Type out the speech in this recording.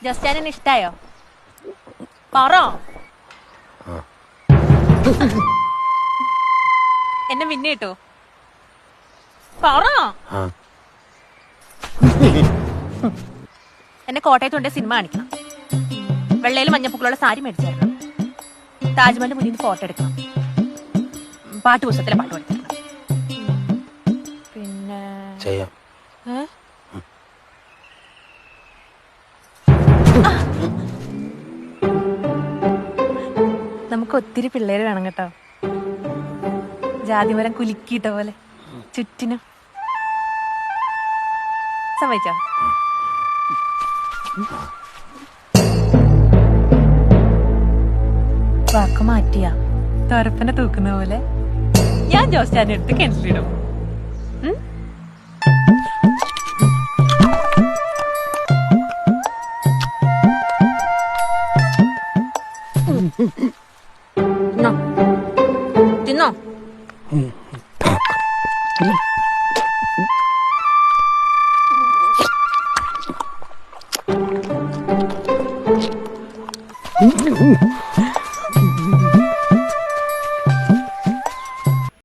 ജോസ്റ്റാനെ ഇഷ്ടായോ? പറ. എന്നെ പിന്നെ കിട്ടോ? പറ. എന്നെ കോട്ടയത്ത് കൊണ്ടേ സിനിമ കാണിക്കണം. വെള്ളയിൽ മഞ്ഞപ്പൂക്കളുള്ള സാരി മേടിച്ചു തരണം. താജ്മഹലിന്റെ മുന്നിൽ നിന്ന് ഫോട്ടോ എടുക്കണം. പാട്ട് പുസ്തകത്തിലെ പാട്ട് പഠിക്കണം. പിന്നെ നമുക്ക് ഒത്തിരി പിള്ളേര് വേണം കേട്ടോ. ജാതിമരം കുലുക്കിയിട്ട പോലെ ചുറ്റിനും. സമ്മതിച്ചോ? വാക്ക് മാറ്റിയ തോരപ്പനെ തൂക്കുന്ന പോലെ ഞാൻ ജോസ്റ്റാനെ എടുത്ത് കിണറ്റിലിടും. തിന്നോ?